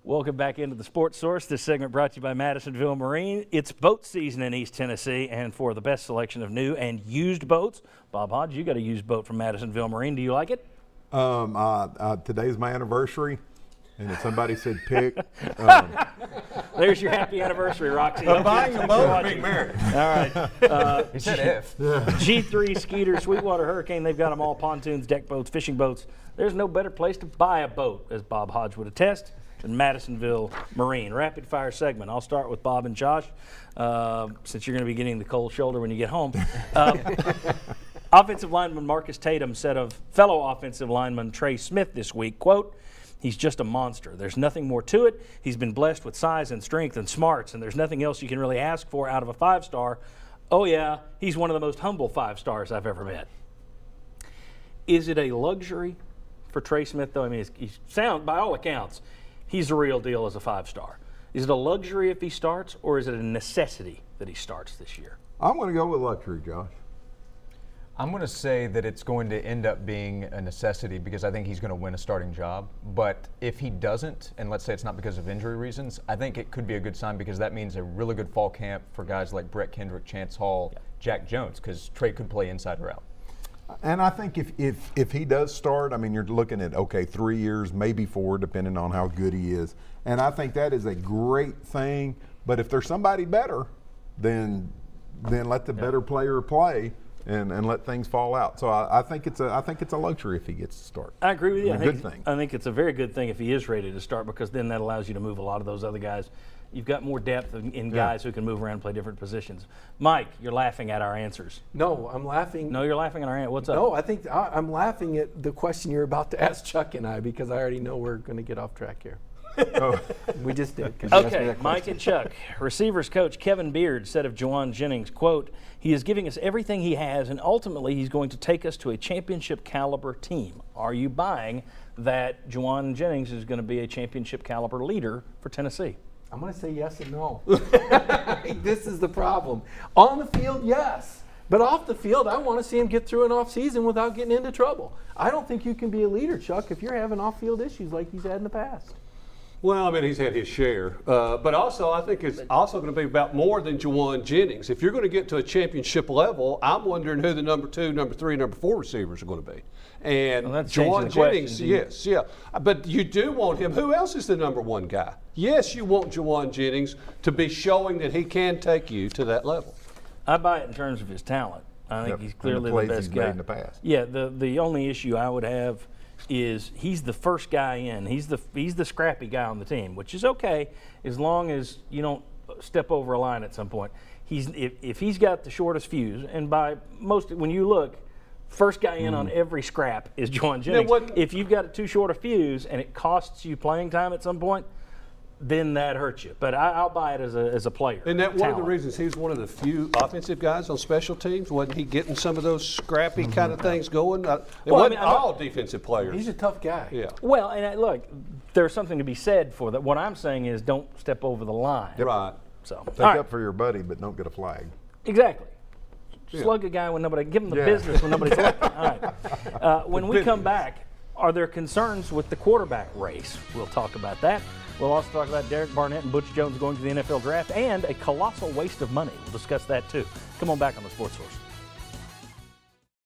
Welcome back into the Sports Source. This segment brought to you by Madisonville Marine. It's boat season in East Tennessee, and for the best selection of new and used boats, Bob Hodge, you got a used boat from Madisonville Marine. Do you like it? Today's my anniversary, and if somebody said pick. There's your happy anniversary, Roxy. I'm buying a boat, being married. All right. He said if. G3, Skeeter, Sweetwater Hurricane, they've got them all: pontoons, deck boats, fishing boats. There's no better place to buy a boat, as Bob Hodge would attest, than Madisonville Marine. Rapid fire segment. I'll start with Bob and Josh, since you're going to be getting the cold shoulder when you get home. Offensive lineman Marcus Tatum said of fellow offensive lineman Trey Smith this week, quote, "He's just a monster. There's nothing more to it. He's been blessed with size and strength and smarts, and there's nothing else you can really ask for out of a 5-star. Oh, yeah, he's one of the most humble 5-stars I've ever met." Is it a luxury for Trey Smith, though? I mean, he's sound by all accounts. He's the real deal as a 5-star. Is it a luxury if he starts, or is it a necessity that he starts this year? I'm going to go with luxury, Josh. I'm going to say that it's going to end up being a necessity because I think he's going to win a starting job. But if he doesn't, and let's say it's not because of injury reasons, I think it could be a good sign because that means a really good fall camp for guys like Brett Kendrick, Chance Hall, Jack Jones, because Trey could play inside or out. And I think if he does start, I mean, you're looking at, 3 years, maybe 4, depending on how good he is. And I think that is a great thing. But if there's somebody better, then let the better player play and let things fall out. So I think it's a luxury if he gets to start. I agree with you. And a good thing. I think it's a very good thing if he is ready to start, because then that allows you to move a lot of those other guys. You've got more depth in guys who can move around and play different positions. Mike, you're laughing at our answers. No, I'm laughing. No, you're laughing at our answers. What's up? No, I think I'm laughing at the question you're about to ask Chuck and I, because I already know we're going to get off track here. We just did. Okay, Mike and Chuck. Receivers coach Kevin Beard said of Jauan Jennings, quote, "He is giving us everything he has, and ultimately he's going to take us to a championship caliber team." Are you buying that Jauan Jennings is going to be a championship caliber leader for Tennessee? I'm going to say yes and no. This is the problem. On the field, yes. But off the field, I want to see him get through an off season without getting into trouble. I don't think you can be a leader, Chuck, if you're having off-field issues like he's had in the past. Well, I mean, he's had his share. But also, I think it's also going to be about more than Jauan Jennings. If you're going to get to a championship level, I'm wondering who the number 2, number 3, number 4 receivers are going to be. And Jauan Jennings, yes, yeah. But you do want him. Who else is the number 1 guy? Yes, you want Jauan Jennings to be showing that he can take you to that level. I buy it in terms of his talent. I think he's clearly the best guy. Made in the past. Yeah, the only issue I would have is he's the first guy in. He's the scrappy guy on the team, which is okay as long as you don't step over a line at some point. If he's got the shortest fuse, and by most, when you look, first guy in on every scrap is Jauan Jennings. If you've got too short a fuse and it costs you playing time at some point, then that hurts you. But I'll buy it as a player. And that one of the reasons he's one of the few offensive guys on special teams. Wasn't he getting some of those scrappy kind of things going? It wasn't all defensive players. He's a tough guy. Yeah. Well, and look, there's something to be said for that. What I'm saying is don't step over the line. Right. So Take up for your buddy, but don't get a flag. Exactly. Slug a guy when nobody, give him the business when nobody's looking. All right. When we come back, are there concerns with the quarterback race? We'll talk about that. We'll also talk about Derek Barnett and Butch Jones going to the NFL draft and a colossal waste of money. We'll discuss that too. Come on back on the Sports Source.